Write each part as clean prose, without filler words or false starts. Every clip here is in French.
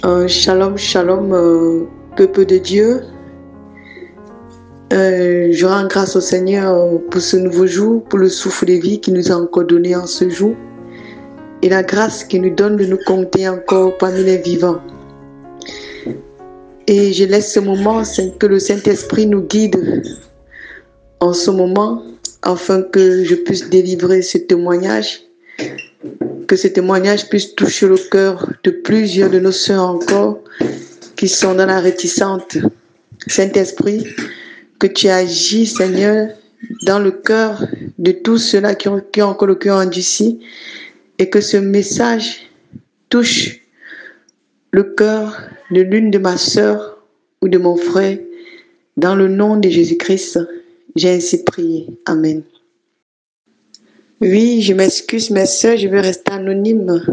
Shalom, shalom, peuple de Dieu. Je rends grâce au Seigneur pour ce nouveau jour, pour le souffle de vie qu'il nous a encore donné en ce jour et la grâce qu'il nous donne de nous compter encore parmi les vivants. Et je laisse ce moment que le Saint-Esprit nous guide en ce moment afin que je puisse délivrer ce témoignage, que ce témoignage puisse toucher le cœur de plusieurs de nos sœurs encore qui sont dans la réticente. Saint-Esprit, que tu agis, Seigneur, dans le cœur de tous ceux-là qui ont encore le cœur endurci et que ce message touche le cœur de l'une de ma sœur ou de mon frère. Dans le nom de Jésus-Christ, j'ai ainsi prié. Amen. Oui, je m'excuse, mes sœurs, je vais rester anonyme.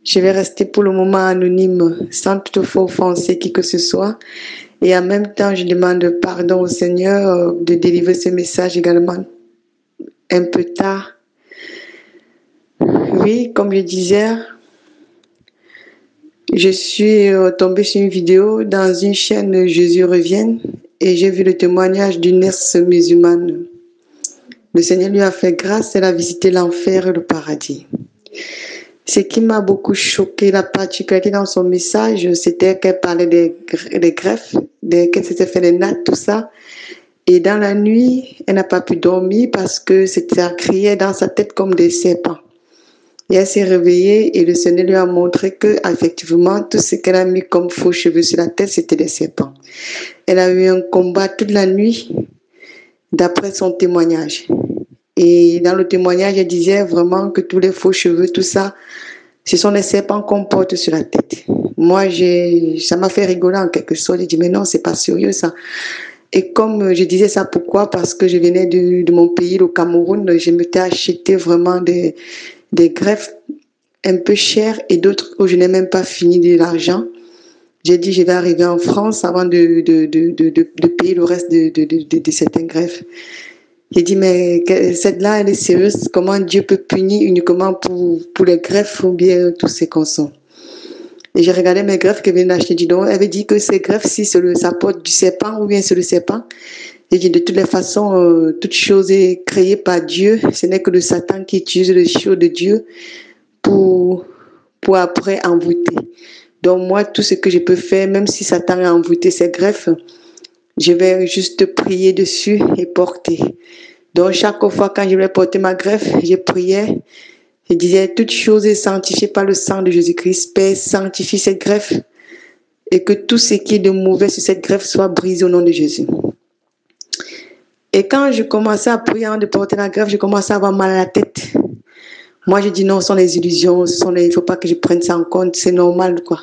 Je vais rester pour le moment anonyme, sans toutefois offenser qui que ce soit. Et en même temps, je demande pardon au Seigneur de délivrer ce message également un peu tard. Oui, comme je disais, je suis tombée sur une vidéo dans une chaîne Jésus revienne et j'ai vu le témoignage d'une nurse musulmane. Le Seigneur lui a fait grâce, elle a visité l'enfer et le paradis. Ce qui m'a beaucoup choqué, la particularité dans son message, c'était qu'elle parlait des greffes, qu'elle s'était fait les nattes, tout ça. Et dans la nuit, elle n'a pas pu dormir parce que ça criait dans sa tête comme des serpents. Et elle s'est réveillée et le Seigneur lui a montré que, effectivement, tout ce qu'elle a mis comme faux cheveux sur la tête, c'était des serpents. Elle a eu un combat toute la nuit, d'après son témoignage. Et dans le témoignage, elle disait vraiment que tous les faux cheveux, tout ça, ce sont les serpents qu'on porte sur la tête. Moi, ça m'a fait rigoler en quelque sorte. J'ai dit, mais non, c'est pas sérieux ça. Et comme je disais ça, pourquoi? Parce que je venais de mon pays, le Cameroun, je m'étais acheté vraiment des greffes un peu chères et d'autres où je n'ai même pas fini de l'argent. J'ai dit, je vais arriver en France avant de payer le reste de certaines greffes. J'ai dit, mais cette-là, elle est sérieuse. Comment Dieu peut punir uniquement pour les greffes ou bien tous ces consons? Et j'ai regardé mes greffes que je viens d'acheter. Elle avait dit que ces greffes, si ça porte du serpent ou bien c'est le serpent. J'ai dit, de toutes les façons, toute chose est créée par Dieu. Ce n'est que le Satan qui utilise les choses de Dieu pour après envoûter. Donc moi, tout ce que je peux faire, même si Satan a envoûté ces greffes, je vais juste prier dessus et porter. Donc chaque fois quand je vais porter ma greffe, je priais, je disais, toute chose est sanctifiée par le sang de Jésus-Christ. Père, sanctifie cette greffe et que tout ce qui est de mauvais sur cette greffe soit brisé au nom de Jésus. Et quand je commençais à prier avant de porter la greffe, je commençais à avoir mal à la tête. Moi, je dis non, ce sont les illusions, il ne faut pas que je prenne ça en compte, c'est normal, quoi.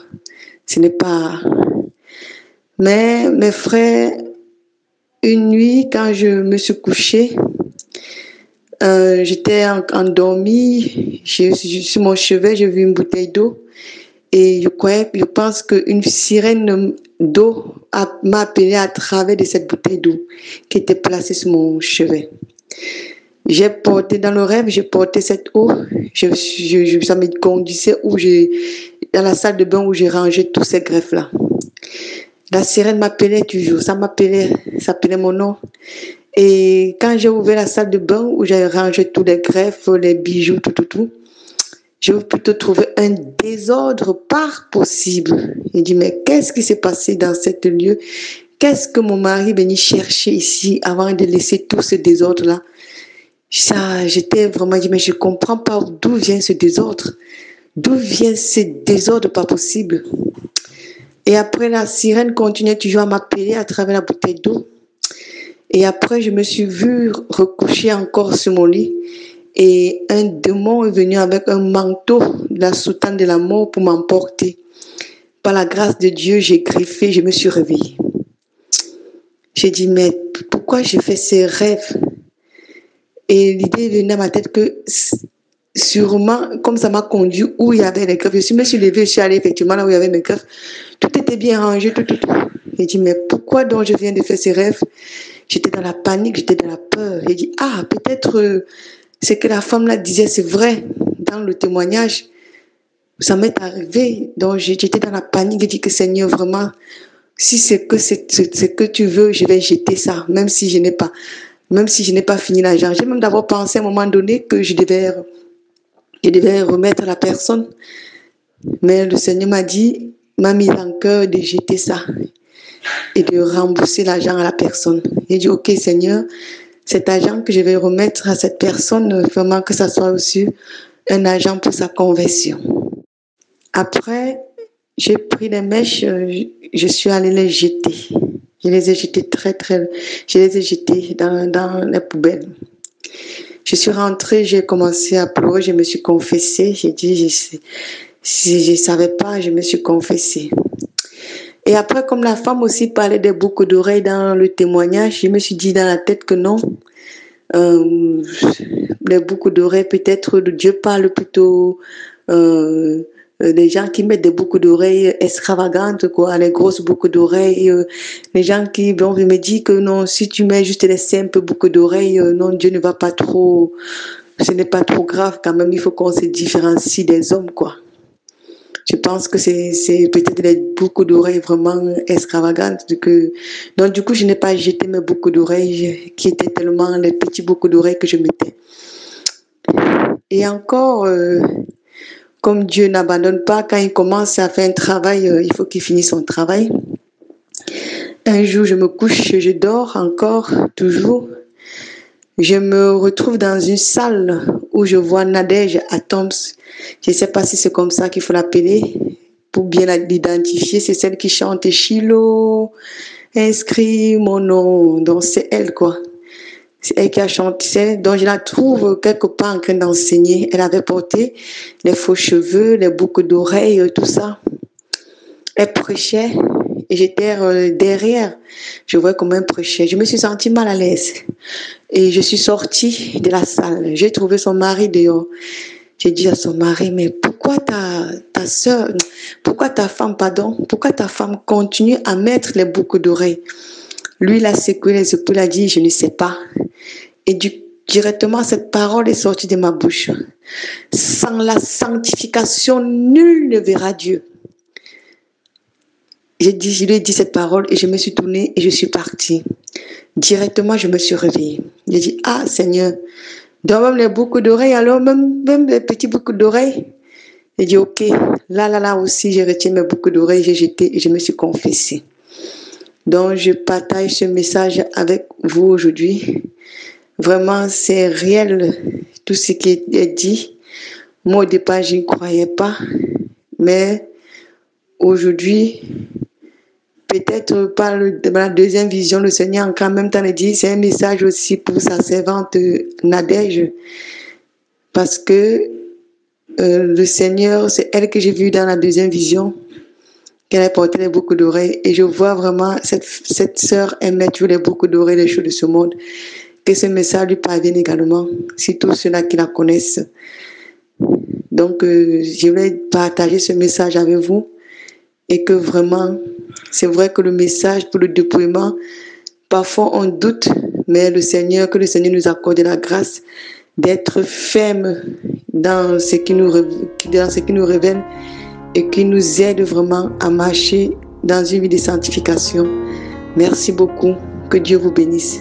Ce n'est pas... Mais mes frères, une nuit, quand je me suis couchée, j'étais endormie, sur mon chevet, j'ai vu une bouteille d'eau et je pense qu'une sirène d'eau m'a appelé à travers de cette bouteille d'eau qui était placée sur mon chevet. J'ai porté dans le rêve, j'ai porté cette eau, ça me conduisait dans la salle de bain où j'ai rangé tous ces greffes-là. La sirène m'appelait toujours, ça appelait mon nom. Et quand j'ai ouvert la salle de bain où j'ai rangé tous les greffes, les bijoux, tout, j'ai plutôt trouvé un désordre pas possible. J'ai dit, mais qu'est-ce qui s'est passé dans cet lieu? Qu'est-ce que mon mari est venu chercher ici avant de laisser tout ce désordre-là? J'étais vraiment dit, mais je ne comprends pas d'où vient ce désordre. D'où vient ce désordre pas possible? Et après, la sirène continuait toujours à m'appeler à travers la bouteille d'eau. Et après, je me suis vue recoucher encore sur mon lit. Et un démon est venu avec un manteau de la soutane de la mort pour m'emporter. Par la grâce de Dieu, j'ai griffé, je me suis réveillée. J'ai dit, mais pourquoi j'ai fait ces rêves? Et l'idée est venue à ma tête que sûrement, comme ça m'a conduit où il y avait les greffes, je me suis levée, je suis allée effectivement là où il y avait mes greffes. Tout était bien rangé, tout. J'ai dit, mais pourquoi donc je viens de faire ces rêves? J'étais dans la panique, j'étais dans la peur. J'ai dit, peut-être ce que la femme là disait, c'est vrai dans le témoignage. Ça m'est arrivé, donc j'étais dans la panique, j'ai dit que Seigneur, vraiment, si c'est que tu veux, je vais jeter ça, même si je n'ai pas fini l'argent. J'ai même d'abord pensé à un moment donné que je devais remettre à la personne. Mais le Seigneur m'a mis en cœur de jeter ça et de rembourser l'argent à la personne. J'ai dit, ok Seigneur, cet argent que je vais remettre à cette personne, vraiment que ça soit aussi un argent pour sa conversion. Après, j'ai pris les mèches, je suis allée les jeter. Je les ai jetées je les ai jetées dans les poubelles. Je suis rentrée, j'ai commencé à pleurer, je me suis confessée, j'ai dit, si je ne savais pas, je me suis confessée. Et après, comme la femme aussi parlait des boucles d'oreilles dans le témoignage, je me suis dit dans la tête que non, les boucles d'oreilles, peut-être Dieu parle plutôt des gens qui mettent des boucles d'oreilles extravagantes, quoi, les grosses boucles d'oreilles, les gens qui me disent que non, si tu mets juste les simples boucles d'oreilles, non, Dieu ne va pas trop, ce n'est pas trop grave quand même, il faut qu'on se différencie des hommes, quoi. Je pense que c'est peut-être des boucles d'oreilles vraiment extravagantes. Donc, du coup, je n'ai pas jeté mes boucles d'oreilles qui étaient tellement les petits boucles d'oreilles que je mettais. Et encore, comme Dieu n'abandonne pas, quand il commence à faire un travail, il faut qu'il finisse son travail. Un jour, je me couche, je dors encore, toujours. Je me retrouve dans une salle où je vois Nadège Atoms. Je ne sais pas si c'est comme ça qu'il faut l'appeler pour bien l'identifier. C'est celle qui chante Shiloh, inscrit mon nom. Donc c'est elle, quoi. C'est elle qui a chanté. Donc je la trouve quelque part en train d'enseigner. Elle avait porté les faux cheveux, les boucles d'oreilles, tout ça. Elle prêchait. Et j'étais derrière, je voyais comment elle prêchait. Je me suis sentie mal à l'aise. Et je suis sortie de la salle. J'ai trouvé son mari dehors. J'ai dit à son mari, mais pourquoi ta femme continue à mettre les boucles d'oreilles? Lui, il a secoué les épaules, il a dit, je ne sais pas. Et directement, cette parole est sortie de ma bouche. Sans la sanctification, nul ne verra Dieu. Je lui ai dit cette parole et je me suis tournée et je suis partie. Directement, je me suis réveillée. J'ai dit, ah Seigneur, donc même les boucles d'oreilles, alors même les petits boucles d'oreilles. J'ai dit, ok, là aussi, j'ai retiré mes boucles d'oreilles, j'ai jeté et je me suis confessée. Donc, je partage ce message avec vous aujourd'hui. Vraiment, c'est réel, tout ce qui est dit. Moi, au départ, je n'y croyais pas. Mais aujourd'hui, peut-être par la deuxième vision, le Seigneur en même temps dit, c'est un message aussi pour sa servante Nadège. Parce que le Seigneur, c'est elle que j'ai vue dans la deuxième vision, qu'elle a porté les boucles d'oreilles. Et je vois vraiment cette sœur aimer toujours les boucles d'oreilles, les choses de ce monde. Que ce message lui parvienne également, surtout ceux-là qui la connaissent. Donc, je voulais partager ce message avec vous. Et que vraiment, c'est vrai que le message pour le déploiement, parfois on doute, mais que le Seigneur nous accorde la grâce d'être ferme dans ce qui nous révèle et qui nous aide vraiment à marcher dans une vie de sanctification. Merci beaucoup. Que Dieu vous bénisse.